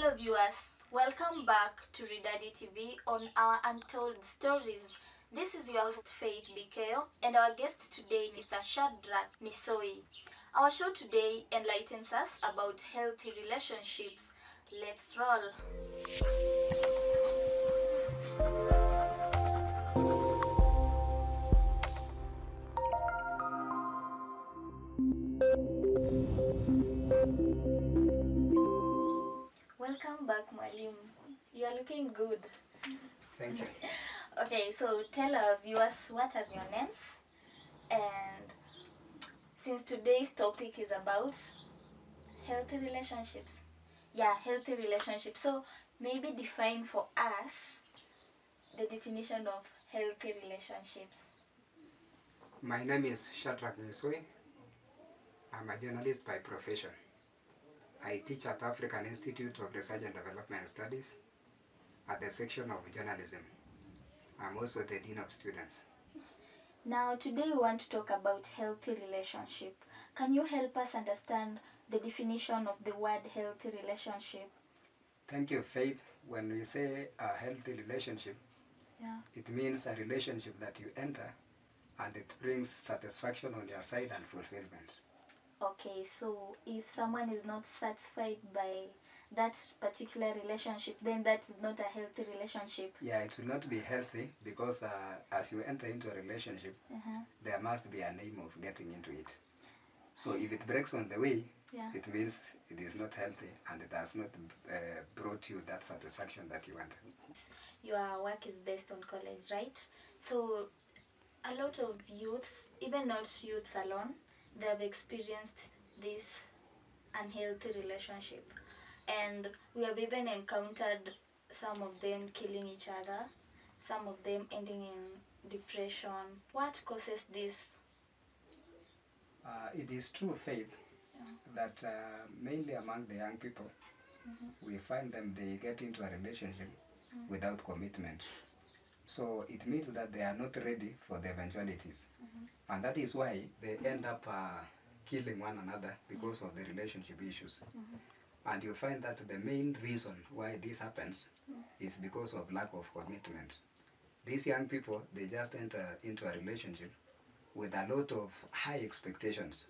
Hello viewers, welcome back to RIDADI TV on our Untold Stories. This is your host Faith Bikeo and our guest today is mr.Misui. Our show today enlightens us about healthy relationships. Let's roll. Welcome back, Mwalimu. You are looking good. Thank you. Okay, so tell our viewers what are your names, and since today's topic is about healthy relationships. Yeah, healthy relationships. So maybe define for us the definition of healthy relationships. My name is mr.Misui. I'm a journalist by profession. I teach at African Institute of Research and Development Studies at the section of journalism. I'm also the Dean of Students. Now today we want to talk about healthy relationship. Can you help us understand the definition of the word healthy relationship? Thank you, Faith. When we say a healthy relationship, it means a relationship that you enter and it brings satisfaction on your side and fulfillment. Okay, so if someone is not satisfied by that particular relationship, then that is not a healthy relationship. Yeah, it will not be healthy because as you enter into a relationship, there must be an aim of getting into it. So if it breaks on the way, it means it is not healthy and it has not brought you that satisfaction that you want. Your work is based on college, right? So a lot of youths, even not youths alone, they have experienced this unhealthy relationship, and we have even encountered some of them killing each other, some of them ending in depression. What causes this? It is true, Faith, that mainly among the young people, we find them, they get into a relationship without commitment. So it means that they are not ready for the eventualities. And that is why they end up killing one another because of the relationship issues. And you find that the main reason why this happens is because of lack of commitment. These young people, they just enter into a relationship with a lot of high expectations.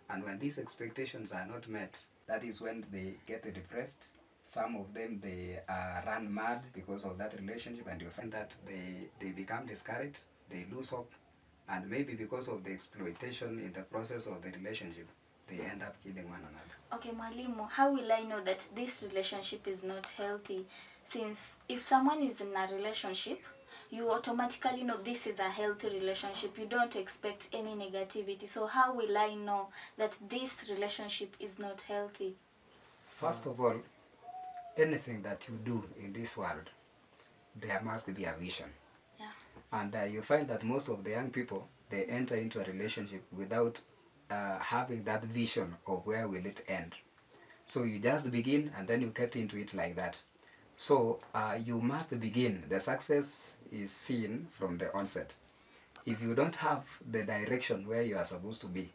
And when these expectations are not met, that is when they get depressed. Some of them, they run mad because of that relationship, and you find that they become discouraged, they lose hope, and maybe because of the exploitation in the process of the relationship, they end up killing one another. Okay, Mwalimu, how will I know that this relationship is not healthy? Since if someone is in a relationship, you automatically know this is a healthy relationship. You don't expect any negativity. So how will I know that this relationship is not healthy? First of all, anything that you do in this world, there must be a vision. And you find that most of the young people, they enter into a relationship without having that vision of where will it end. So you just begin and then you get into it like that. So you must begin. The success is seen from the onset. If you don't have the direction where you are supposed to be,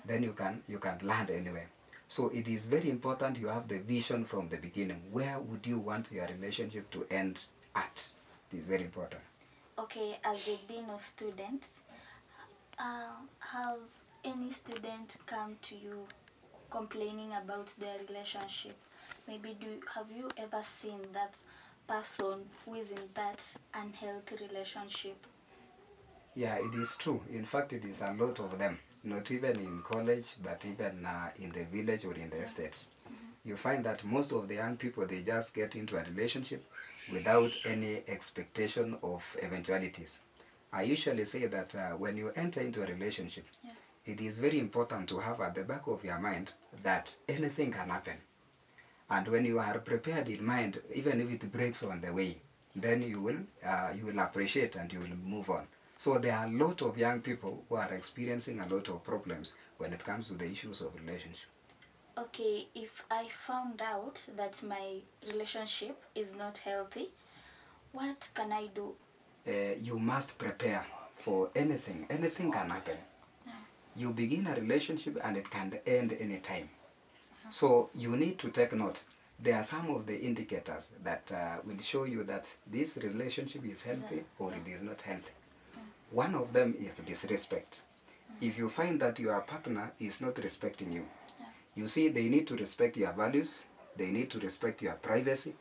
then you can't land anywhere. So it is very important you have the vision from the beginning. Where would you want your relationship to end at? It is very important. Okay, as a dean of students, have any student come to you complaining about their relationship? Maybe have you ever seen that person who is in that unhealthy relationship? Yeah, it is true. In fact, it is a lot of them. Not even in college, but even in the village or in the estates. You find that most of the young people, they just get into a relationship without any expectation of eventualities. I usually say that when you enter into a relationship, it is very important to have at the back of your mind that anything can happen. And when you are prepared in mind, even if it breaks on the way, then you will appreciate and you will move on. So there are a lot of young people who are experiencing a lot of problems when it comes to the issues of relationship. Okay, if I found out that my relationship is not healthy, what can I do? You must prepare for anything. Anything can happen. You begin a relationship and it can end anytime. So you need to take note there are some of the indicators that will show you that this relationship is healthy or it is not healthy. One of them is disrespect. If you find that your partner is not respecting you, you see, they need to respect your values, they need to respect your privacy,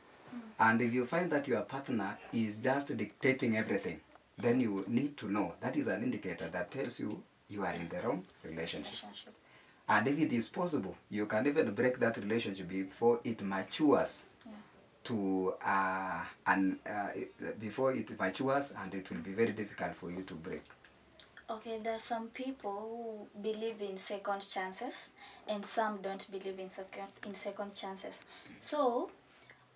and if you find that your partner is just dictating everything, then you need to know that is an indicator that tells you you are in the wrong relationship. And if it is possible, you can even break that relationship before it matures to before it matures, and it will be very difficult for you to break. Okay, there are some people who believe in second chances and some don't believe in second chances. So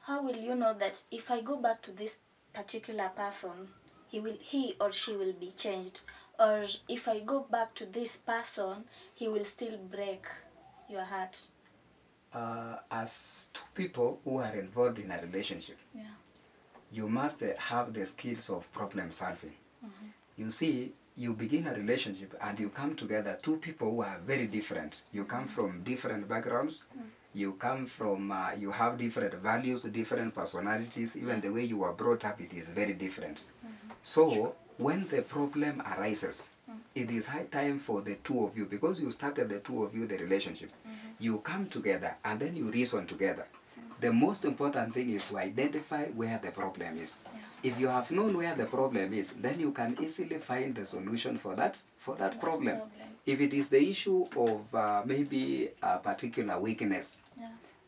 how will you know that if I go back to this particular person, he or she will be changed, or if I go back to this person, he will still break your heart? As two people who are involved in a relationship, you must have the skills of problem solving. You see, you begin a relationship and you come together, two people who are very different. You come from different backgrounds, you come from, you have different values, different personalities, even the way you were brought up, it is very different. So when the problem arises, it is high time for the two of you, because you started the two of you, the relationship, you come together and then you reason together. The most important thing is to identify where the problem is. If you have known where the problem is, then you can easily find the solution for that problem. If it is the issue of maybe a particular weakness,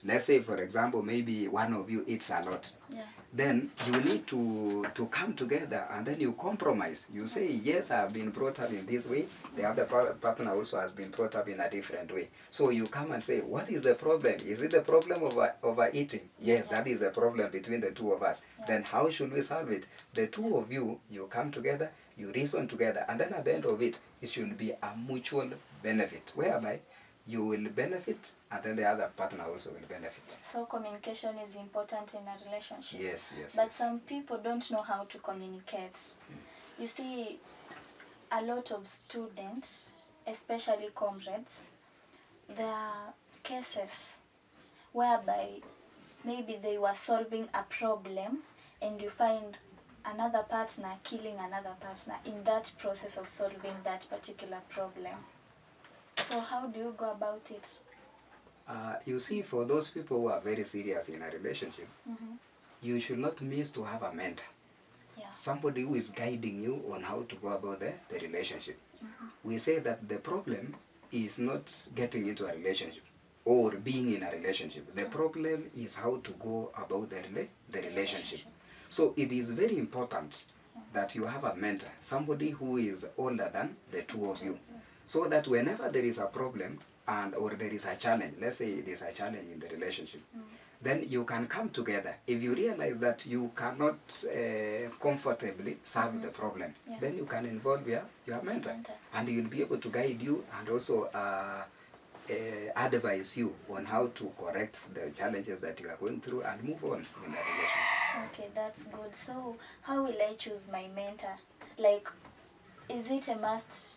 let's say for example, maybe one of you eats a lot, then you need to come together and then you compromise. You say, yes, I have been brought up in this way. The other partner also has been brought up in a different way. So you come and say, what is the problem? Is it the problem of overeating? Yes, that is the problem between the two of us. Then how should we solve it? The two of you, you come together, you reason together, and then at the end of it, it should be a mutual benefit, whereby you will benefit and then the other partner also will benefit. So communication is important in a relationship. Yes, yes. But some people don't know how to communicate. You see, a lot of students, especially comrades, there are cases whereby maybe they were solving a problem and you find another partner killing another partner in that process of solving that particular problem. So how do you go about it? You see, for those people who are very serious in a relationship, you should not miss to have a mentor. Somebody who is guiding you on how to go about the relationship. We say that the problem is not getting into a relationship or being in a relationship. The problem is how to go about the relationship. So it is very important that you have a mentor, somebody who is older than the two of you, so that whenever there is a problem or there is a challenge, let's say there is a challenge in the relationship, then you can come together. If you realize that you cannot comfortably solve the problem, then you can involve your mentor, and he will be able to guide you and also advise you on how to correct the challenges that you are going through and move on in a relationship. Okay, that's good. So how will I choose my mentor? Like, is it a must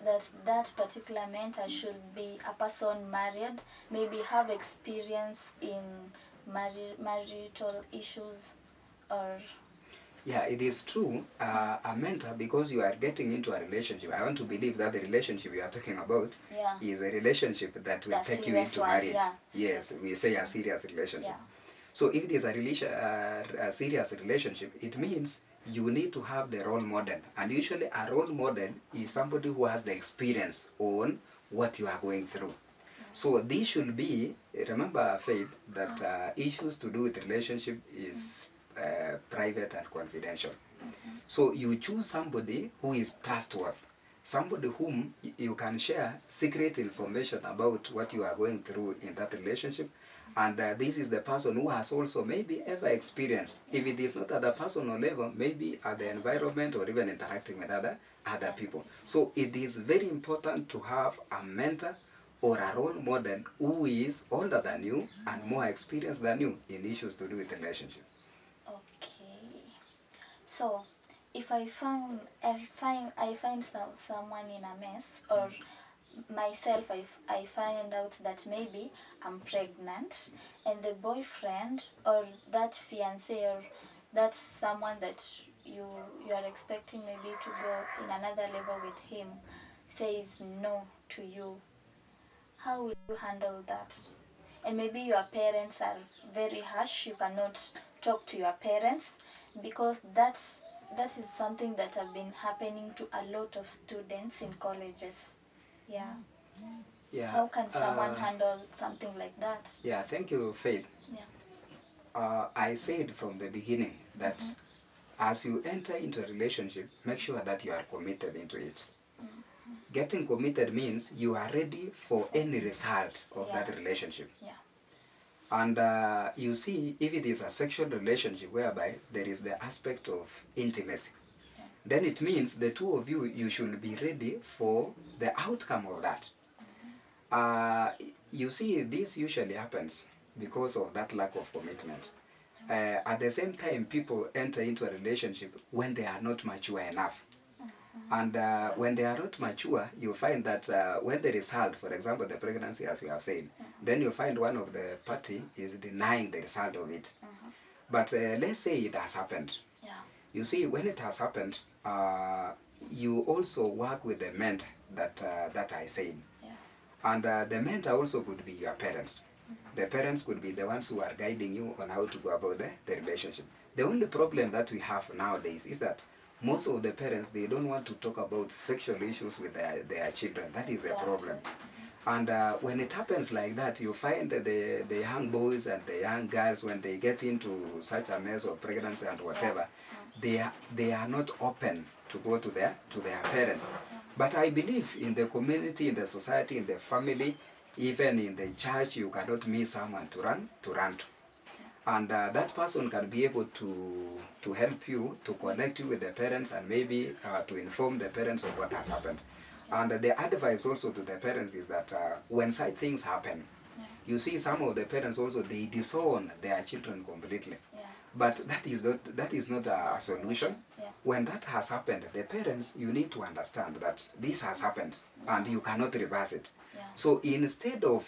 that particular mentor should be a person married, maybe have experience in marital issues, or? Yeah, it is true. A mentor, because you are getting into a relationship, I want to believe that the relationship you are talking about is a relationship that will take you into marriage. Yes, we say a serious relationship. So if it is a serious relationship, it means you need to have the role model. And usually a role model is somebody who has the experience on what you are going through. So this should be, remember Faith, that issues to do with relationship is private and confidential. So you choose somebody who is trustworthy, somebody whom you can share secret information about what you are going through in that relationship. And this is the person who has also maybe ever experienced, if it is not at the personal level, maybe at the environment or even interacting with other people. So it is very important to have a mentor or a role model who is older than you and more experienced than you in issues to do with relationship. Okay. So if I find someone in a mess, or myself, I find out that maybe I'm pregnant, and the boyfriend or that fiance or that someone that you are expecting maybe to go in another level with him says no to you, how will you handle that? And maybe your parents are very harsh, you cannot talk to your parents, because that is something that have been happening to a lot of students in colleges. Yeah. Yeah. How can someone handle something like that? Yeah, thank you, Faith. Yeah. I said from the beginning that as you enter into a relationship, make sure that you are committed into it. Getting committed means you are ready for any result of that relationship. Yeah. And you see, if it is a sexual relationship whereby there is the aspect of intimacy, then it means the two of you, you should be ready for the outcome of that. You see, this usually happens because of that lack of commitment. At the same time, people enter into a relationship when they are not mature enough. And when they are not mature, you find that when the result, for example, the pregnancy, as you have said, then you find one of the party is denying the result of it. But let's say it has happened. Yeah. You see, when it has happened, you also work with the mentor that I said. Yeah. And the mentor also could be your parents. The parents could be the ones who are guiding you on how to go about the relationship. The only problem that we have nowadays is that most of the parents, they don't want to talk about sexual issues with their children. That is the problem. And when it happens like that, you find that the young boys and the young girls, when they get into such a mess of pregnancy and whatever, they are not open to go to their parents. But I believe in the community, in the society, in the family, even in the church, you cannot miss someone to run to. And that person can be able to help you, to connect you with the parents, and maybe to inform the parents of what has happened. And the advice also to the parents is that when such things happen, you see some of the parents also, they disown their children completely. But that is not a solution. When that has happened, the parents, you need to understand that this has happened and you cannot reverse it. So instead of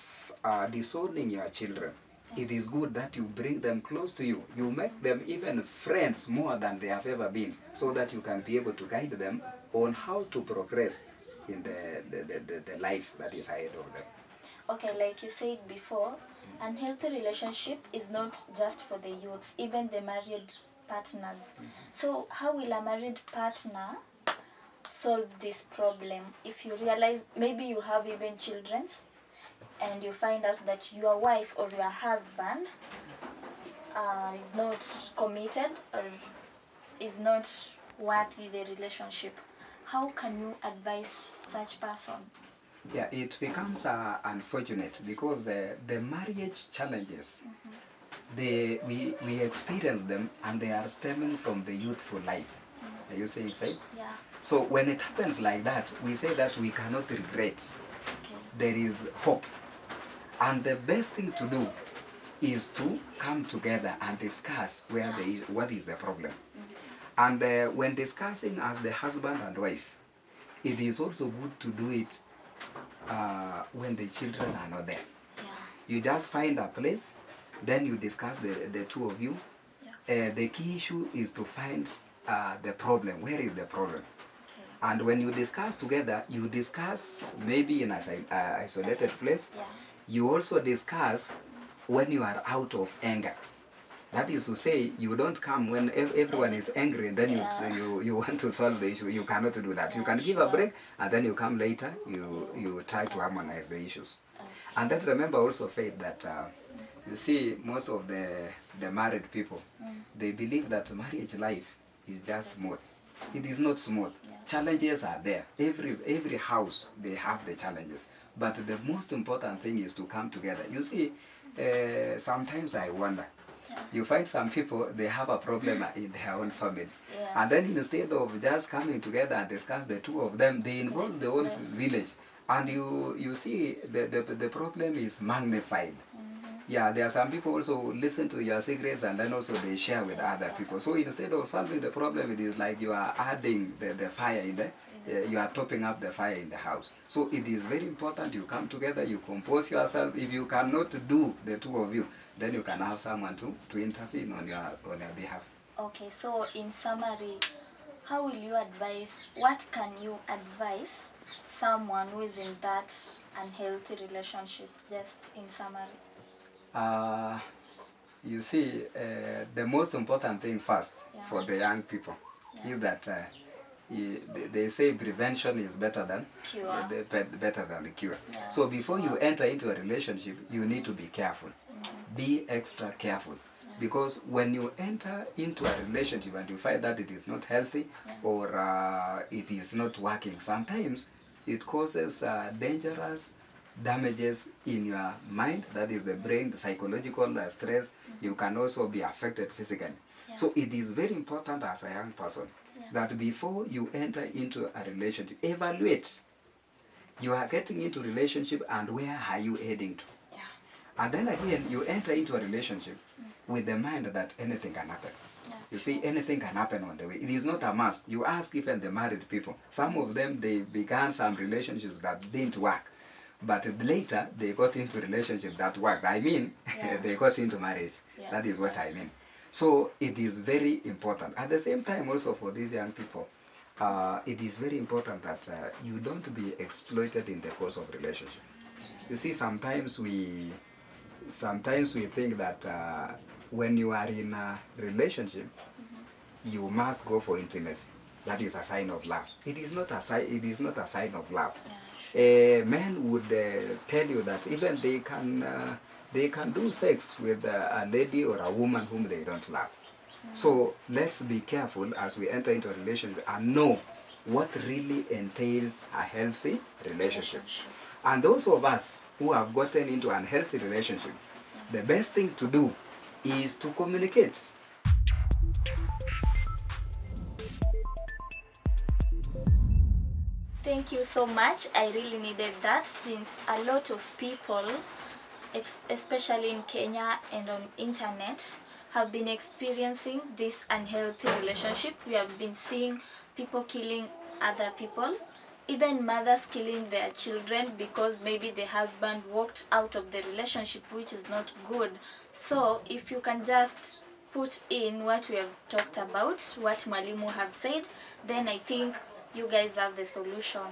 disowning your children, it is good that you bring them close to you. You make them even friends more than they have ever been, so that you can be able to guide them on how to progress in the life that is ahead of them. Okay, like you said before, unhealthy relationship is not just for the youths, even the married partners. So how will a married partner solve this problem? If you realize maybe you have even children, and you find out that your wife or your husband is not committed or is not worthy the relationship, how can you advise such person? Yeah, it becomes unfortunate because the marriage challenges, we experience them, and they are stemming from the youthful life. Are you saying, Faith? Yeah. So when it happens like that, we say that we cannot regret. There is hope. And the best thing to do is to come together and discuss what is the problem. And when discussing as the husband and wife, it is also good to do it when the children are not there. You just find a place, then you discuss the two of you. The key issue is to find the problem. Where is the problem? And when you discuss together, you discuss maybe in an isolated place. You also discuss when you are out of anger. That is to say, you don't come when everyone is angry and then you want to solve the issue. You cannot do that. You can give a break and then you come later, you try to harmonize the issues. And then remember also, Faith, that you see most of the married people, they believe that marriage life is just smooth. It is not smooth. Challenges are there. Every house, they have the challenges. But the most important thing is to come together. You see, sometimes I wonder, you find some people, they have a problem in their own family. And then instead of just coming together and discuss the two of them, they involve the whole village. And you see the problem is magnified. Yeah, there are some people also who listen to your secrets and then also they share with other people. So instead of solving the problem, it is like you are adding the fire in the, you are topping up the fire in the house. So it is very important you come together, you compose yourself. If you cannot do the two of you, then you can have someone to intervene on your behalf. Okay, so in summary, how will you advise, what can you advise someone who is in that unhealthy relationship, just in summary? You see, the most important thing first for the young people is that they say prevention is better than cure. Better than the cure. So before you enter into a relationship, you need to be careful. Be extra careful. Because when you enter into a relationship and you find that it is not healthy or it is not working, sometimes it causes dangerous damages in your mind, that is the brain, the psychological stress. You can also be affected physically. So it is very important as a young person that before you enter into a relationship, evaluate. You are getting into relationship and where are you heading to? And then again, you enter into a relationship with the mind that anything can happen. You see, anything can happen on the way. It is not a must. You ask even the married people. Some of them, they began some relationships that didn't work. But later, they got into relationship that worked. I mean, they got into marriage. That is what I mean. So it is very important. At the same time, also for these young people, it is very important that you don't be exploited in the course of relationship. You see, sometimes we think that when you are in a relationship, you must go for intimacy. That is a sign of love. It is not a sign of love. Men would tell you that even they can do sex with a lady or a woman whom they don't love. So let's be careful as we enter into a relationship and know what really entails a healthy relationship. And those of us who have gotten into an unhealthy relationship, the best thing to do is to communicate. Thank you so much. I really needed that, since a lot of people, especially in Kenya and on internet, have been experiencing this unhealthy relationship. We have been seeing people killing other people, even mothers killing their children because maybe the husband walked out of the relationship, which is not good. So if you can just put in what we have talked about, what Mwalimu have said, then I think you guys have the solution.